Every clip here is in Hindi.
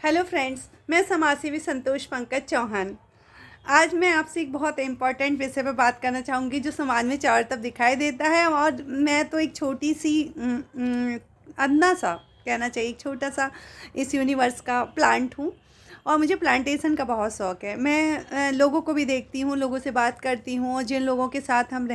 हेलो फ्रेंड्स, मैं समाजसेवी संतोष पंकज चौहान। आज मैं आपसे एक बहुत इम्पॉर्टेंट विषय पर बात करना चाहूँगी जो समाज में चारों तरफ दिखाई देता है। और मैं तो एक छोटी सी अंधा सा कहना चाहिए, एक छोटा सा इस यूनिवर्स का प्लांट हूँ और मुझे प्लांटेशन का बहुत शौक़ है। मैं लोगों को भी देखती हूँ, लोगों से बात करती हूँ और जिन लोगों के साथ हम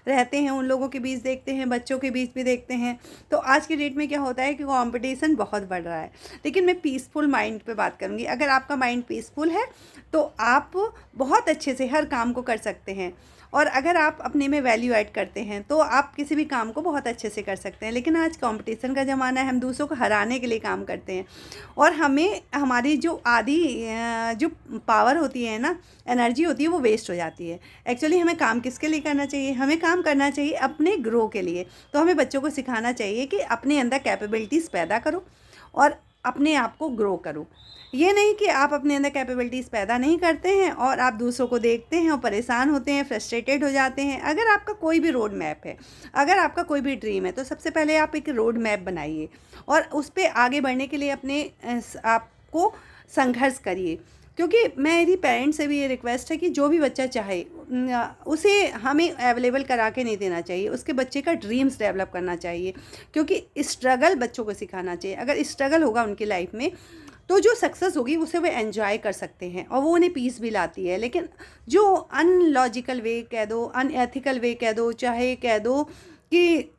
रहते हैं उन लोगों के बीच देखते हैं, बच्चों के बीच भी देखते हैं। तो आज के डेट में क्या होता है कि कंपटीशन बहुत बढ़ रहा है, लेकिन मैं पीसफुल माइंड पे बात करूँगी। अगर आपका माइंड पीसफुल है तो आप बहुत अच्छे से हर काम को कर सकते हैं, और अगर आप अपने में वैल्यू ऐड करते हैं तो आप किसी भी काम को बहुत अच्छे से कर सकते हैं। लेकिन आज कंपटीशन का ज़माना है, हम दूसरों को हराने के लिए काम करते हैं और हमें हमारी जो जो पावर होती है ना, एनर्जी होती है, वो वेस्ट हो जाती है। एक्चुअली हमें काम किसके लिए करना चाहिए? हमें काम करना चाहिए अपने ग्रो के लिए। तो हमें बच्चों को सिखाना चाहिए कि अपने अंदर कैपेबिलिटीज़ पैदा करो और अपने आप को ग्रो करो। ये नहीं कि आप अपने अंदर कैपेबिलिटीज़ पैदा नहीं करते हैं और आप दूसरों को देखते हैं और परेशान होते हैं, फ्रस्ट्रेटेड हो जाते हैं। अगर आपका कोई भी रोड मैप है, अगर आपका कोई भी ड्रीम है, तो सबसे पहले आप एक रोड मैप बनाइए और उस पे आगे बढ़ने के लिए आपको संघर्ष करिए। क्योंकि मेरी पेरेंट्स से भी ये रिक्वेस्ट है कि जो भी बच्चा चाहे उसे हमें अवेलेबल करा के नहीं देना चाहिए, उसके बच्चे का ड्रीम्स डेवलप करना चाहिए। क्योंकि स्ट्रगल बच्चों को सिखाना चाहिए। अगर स्ट्रगल होगा उनकी लाइफ में तो जो सक्सेस होगी उसे वे एंजॉय कर सकते हैं और वो उन्हें पीस भी लाती है। लेकिन जो अनलॉजिकल वे कह दो, अनएथिकल वे कह दो, चाहे कह दो कि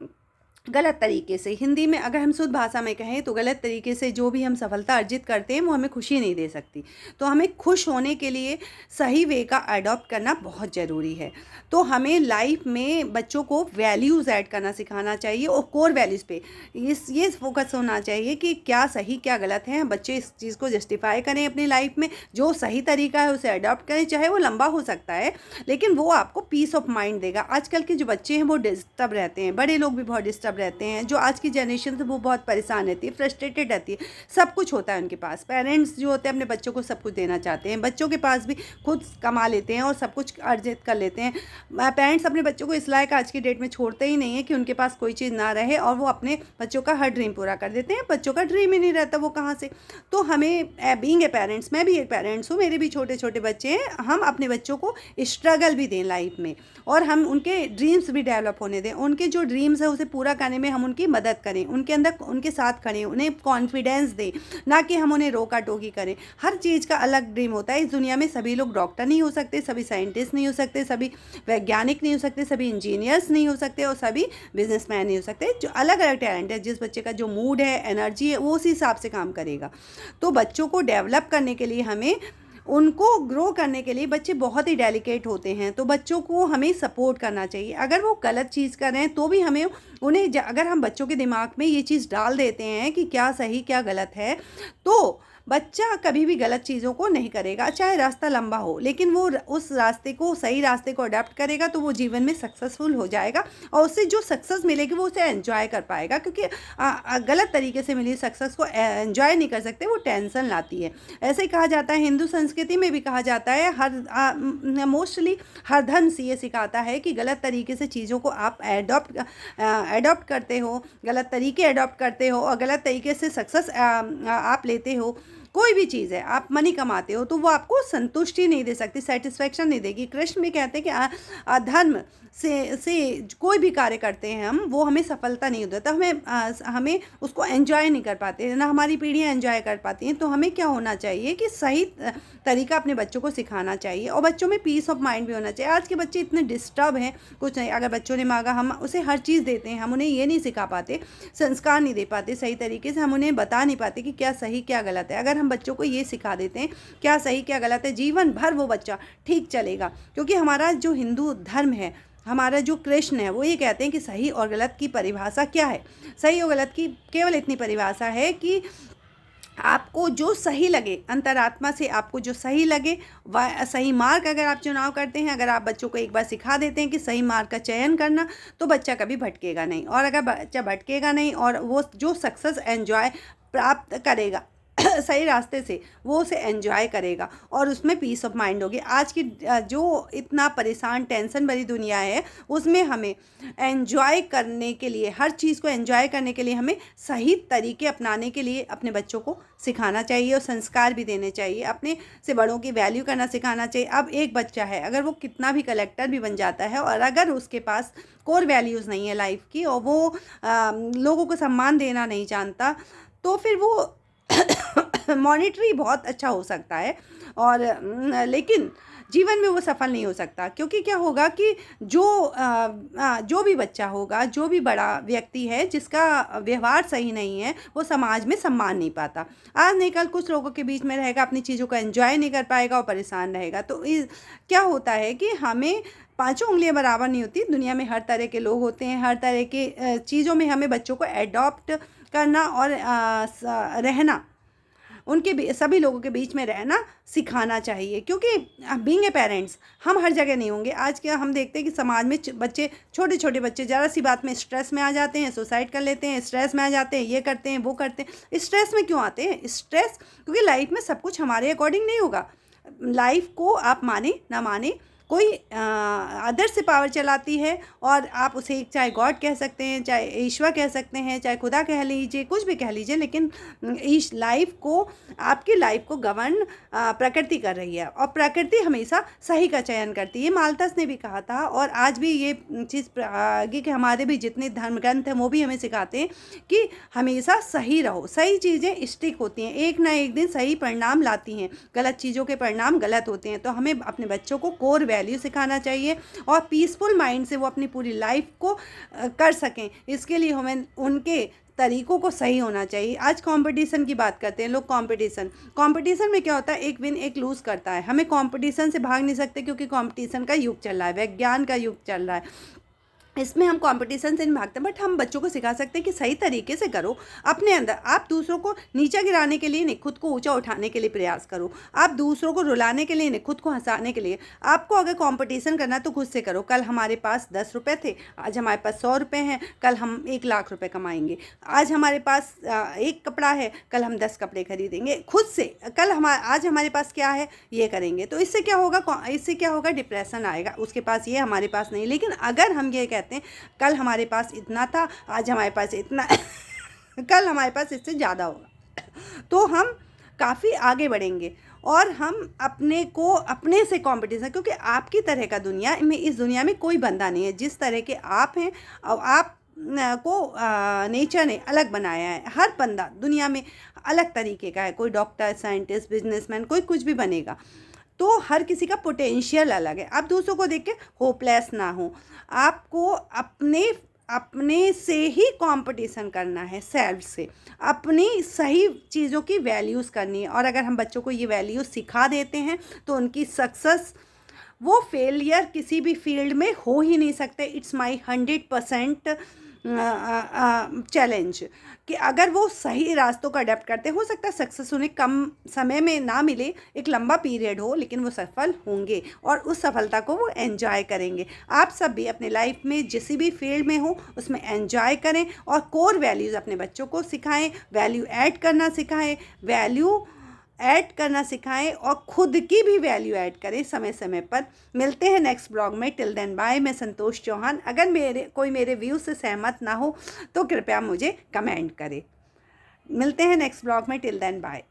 गलत तरीके से, हिंदी में अगर हम शुद्ध भाषा में कहें तो गलत तरीके से जो भी हम सफलता अर्जित करते हैं वो हमें खुशी नहीं दे सकती। तो हमें खुश होने के लिए सही वे का अडॉप्ट करना बहुत ज़रूरी है। तो हमें लाइफ में बच्चों को वैल्यूज़ ऐड करना सिखाना चाहिए और कोर वैल्यूज़ पे ये फोकस होना चाहिए कि क्या सही क्या गलत है। बच्चे इस चीज़ को जस्टिफाई करें अपनी लाइफ में, जो सही तरीका है उसे अडॉप्ट करें, चाहे वो लंबा हो सकता है लेकिन वो आपको पीस ऑफ माइंड देगा। आजकल के जो बच्चे हैं वो डिस्टर्ब रहते हैं, बड़े लोग भी बहुत डिस्टर्ब रहते हैं। जो आज की जनरेशन है वो बहुत परेशान रहती है, फ्रस्ट्रेटेड रहती है। सब कुछ होता है उनके पास, पेरेंट्स जो होते हैं अपने बच्चों को सब कुछ देना चाहते हैं, बच्चों के पास भी खुद कमा लेते हैं और सब कुछ अर्जित कर लेते हैं। पेरेंट्स अपने बच्चों को इस लायक आज की डेट में छोड़ते ही नहीं है कि उनके पास कोई चीज़ ना रहे और वो अपने बच्चों का हर ड्रीम पूरा कर देते हैं। बच्चों का ड्रीम ही नहीं रहता, वो कहाँ से? तो हमें बीइंग ए पेरेंट्स, मैं भी एक पेरेंट्स हूँ, मेरे भी छोटे छोटे बच्चे हैं, हम अपने बच्चों को स्ट्रगल भी दें लाइफ में और हम उनके ड्रीम्स भी डेवलप होने दें। उनके जो ड्रीम्स है उसे पूरा करने में हम उनकी मदद करें, उनके अंदर उनके साथ खड़े, उन्हें कॉन्फिडेंस दें, ना कि हम उन्हें रोका टोकी करें। हर चीज़ का अलग ड्रीम होता है। इस दुनिया में सभी लोग डॉक्टर नहीं हो सकते, सभी साइंटिस्ट नहीं हो सकते, सभी वैज्ञानिक नहीं हो सकते, सभी इंजीनियर्स नहीं हो सकते और सभी बिजनेसमैन नहीं हो सकते। जो अलग अलग टैलेंट है, जिस बच्चे का जो मूड है, एनर्जी है, वो उसी हिसाब से काम करेगा। तो बच्चों को डेवलप करने के लिए हमें, उनको ग्रो करने के लिए, बच्चे बहुत ही डेलिकेट होते हैं तो बच्चों को हमें सपोर्ट करना चाहिए। अगर वो गलत चीज़ कर रहे हैं तो भी हमें अगर हम बच्चों के दिमाग में ये चीज़ डाल देते हैं कि क्या सही क्या गलत है, तो बच्चा कभी भी गलत चीज़ों को नहीं करेगा, चाहे रास्ता लंबा हो, लेकिन वो उस रास्ते को, सही रास्ते को अडेप्ट करेगा तो वो जीवन में सक्सेसफुल हो जाएगा और उससे जो सक्सेस मिलेगी वो उसे एंजॉय कर पाएगा। क्योंकि गलत तरीके से मिली सक्सेस को एंजॉय नहीं कर सकते, वो टेंशन लाती है। ऐसे ही कहा जाता है, हिंदू संस्कृति में भी कहा जाता है, मोस्टली हर धर्म से ये सिखाता है कि गलत तरीके से चीज़ों को आप एडॉप्ट करते हो, गलत तरीके एडॉप्ट करते हो और गलत तरीके से सक्सेस आप लेते हो। कोई भी चीज़ है, आप मनी कमाते हो तो वो आपको संतुष्टि नहीं दे सकती, सेटिस्फैक्शन नहीं देगी। कृष्ण भी कहते हैं कि धर्म से कोई भी कार्य करते हैं हम, वो हमें सफलता नहीं होता, हमें उसको एंजॉय नहीं कर पाते, ना हमारी पीढ़ियाँ एंजॉय कर पाती हैं। तो हमें क्या होना चाहिए कि सही तरीका अपने बच्चों को सिखाना चाहिए और बच्चों में पीस ऑफ माइंड भी होना चाहिए। आज के बच्चे इतने डिस्टर्ब हैं, कुछ नहीं, अगर बच्चों ने मांगा हम उसे हर चीज़ देते हैं, हम उन्हें ये नहीं सिखा पाते, संस्कार नहीं दे पाते सही तरीके से, हम उन्हें बता नहीं पाते कि क्या सही क्या गलत है। अगर हम बच्चों को ये सिखा देते हैं क्या सही क्या गलत है, जीवन भर वो बच्चा ठीक चलेगा। क्योंकि हमारा जो हिंदू धर्म है, हमारा जो कृष्ण है, वो ये कहते हैं कि सही और गलत की परिभाषा क्या है। सही और गलत की केवल इतनी परिभाषा है कि आपको जो सही लगे, अंतरात्मा से आपको जो सही लगे, वह सही मार्ग अगर आप चुनाव करते हैं, अगर आप बच्चों को एक बार सिखा देते हैं कि सही मार्ग का चयन करना, तो बच्चा कभी भटकेगा नहीं। और अगर बच्चा भटकेगा नहीं और वो जो सक्सेस एंजॉय प्राप्त करेगा सही रास्ते से वो उसे एंजॉय करेगा और उसमें पीस ऑफ माइंड होगी। आज की जो इतना परेशान टेंशन भरी दुनिया है, उसमें हमें एंजॉय करने के लिए, हर चीज़ को एंजॉय करने के लिए हमें सही तरीके अपनाने के लिए अपने बच्चों को सिखाना चाहिए और संस्कार भी देने चाहिए। अपने से बड़ों की वैल्यू करना सिखाना चाहिए। अब एक बच्चा है, अगर वो कितना भी कलेक्टर भी बन जाता है और अगर उसके पास कोर वैल्यूज़ नहीं है लाइफ की और वो लोगों को सम्मान देना नहीं जानता, तो फिर वो मॉनिटरी बहुत अच्छा हो सकता है और लेकिन जीवन में वो सफल नहीं हो सकता। क्योंकि क्या होगा कि जो भी बच्चा होगा, जो भी बड़ा व्यक्ति है जिसका व्यवहार सही नहीं है, वो समाज में सम्मान नहीं पाता। आज नहीं कल कुछ लोगों के बीच में रहेगा, अपनी चीज़ों को एंजॉय नहीं कर पाएगा और परेशान रहेगा। तो क्या होता है कि हमें पांचों उंगलियां बराबर नहीं होती। दुनिया में हर तरह के लोग होते हैं, हर तरह के चीज़ों में हमें बच्चों को एडॉप्ट करना और रहना, उनके सभी लोगों के बीच में रहना सिखाना चाहिए। क्योंकि बीइंग ए पेरेंट्स हम हर जगह नहीं होंगे। आज क्या हम देखते हैं कि समाज में बच्चे, छोटे छोटे बच्चे ज़रा सी बात में स्ट्रेस में आ जाते हैं, सुसाइड कर लेते हैं, स्ट्रेस में आ जाते हैं, ये करते हैं वो करते हैं। स्ट्रेस में क्यों आते हैं? स्ट्रेस क्योंकि लाइफ में सब कुछ हमारे अकॉर्डिंग नहीं होगा। लाइफ को आप माने ना माने, कोई अदर से पावर चलाती है और आप उसे चाहे गॉड कह सकते हैं, चाहे ईश्वर कह सकते हैं, चाहे खुदा कह लीजिए, कुछ भी कह लीजिए, लेकिन इस लाइफ को, आपकी लाइफ को गवर्न प्रकृति कर रही है और प्रकृति हमेशा सही का चयन करती है। माल्थस ने भी कहा था और आज भी ये चीज़ आगे के हमारे भी जितने धर्म ग्रंथ हैं वो भी हमें सिखाते हैं कि हमेशा सही रहो। सही चीज़ें स्टिक होती हैं, एक ना एक दिन सही परिणाम लाती हैं, गलत चीज़ों के परिणाम गलत होते हैं। तो हमें अपने बच्चों को कोर वैल्यू सिखाना चाहिए और पीसफुल माइंड से वो अपनी पूरी लाइफ को कर सकें। इसके लिए हमें उनके तरीकों को सही होना चाहिए। आज कंपटीशन की बात करते हैं लोग। कंपटीशन में क्या होता है? एक विन एक लूज़ करता है। हमें कंपटीशन से भाग नहीं सकते क्योंकि कंपटीशन का युग चल रहा है, विज्ञान का युग चल रहा है। इसमें हम कंपटीशन से नहीं भागते, बट हम बच्चों को सिखा सकते हैं कि सही तरीके से करो। अपने अंदर आप दूसरों को नीचा गिराने के लिए नहीं, खुद को ऊंचा उठाने के लिए प्रयास करो। आप दूसरों को रुलाने के लिए नहीं, खुद को हंसाने के लिए। आपको अगर कंपटीशन करना तो खुद से करो। कल हमारे पास 10 रुपये थे, आज हमारे पास 100 रुपये हैं, कल हम 1 लाख रुपये कमाएंगे। आज हमारे पास एक कपड़ा है, कल हम 10 कपड़े खरीदेंगे खुद से। आज हमारे पास क्या है, ये करेंगे। तो इससे क्या होगा? डिप्रेशन आएगा। उसके पास ये, हमारे पास नहीं। लेकिन अगर हम ये कहते हैं कल हमारे पास इतना था, आज हमारे पास इतना कल हमारे पास इससे ज़्यादा होगा, तो हम काफ़ी आगे बढ़ेंगे और हम अपने से कंपटीशन, क्योंकि आपकी तरह का दुनिया में, इस दुनिया में कोई बंदा नहीं है। जिस तरह के आप हैं और आप को नेचर ने अलग बनाया है। हर बंदा दुनिया में अलग तरीके का है। कोई डॉक्टर, साइंटिस्ट, बिजनेसमैन, कोई कुछ भी बनेगा। तो हर किसी का पोटेंशियल अलग है। आप दूसरों को देख के होपलेस ना हो। आपको अपने से ही कंपटीशन करना है, सेल्फ से अपनी सही चीज़ों की वैल्यूज़ करनी है। और अगर हम बच्चों को ये वैल्यूज़ सिखा देते हैं तो उनकी सक्सेस, वो फेलियर किसी भी फील्ड में हो ही नहीं सकते। इट्स माई 100% चैलेंज कि अगर वो सही रास्तों का अडेप्ट करते, हो सकता है सक्सेस उन्हें कम समय में ना मिले, एक लंबा पीरियड हो, लेकिन वो सफल होंगे और उस सफलता को वो एंजॉय करेंगे। आप सब भी अपने लाइफ में जिस भी फील्ड में हो उसमें एंजॉय करें और कोर वैल्यूज़ अपने बच्चों को सिखाएं, वैल्यू ऐड करना सिखाएं और खुद की भी वैल्यू ऐड करें समय समय पर। मिलते हैं नेक्स्ट ब्लॉग में। Till then bye. मैं संतोष चौहान। अगर कोई मेरे व्यू से सहमत ना हो तो कृपया मुझे कमेंट करें। मिलते हैं नेक्स्ट ब्लॉग में। Till then bye.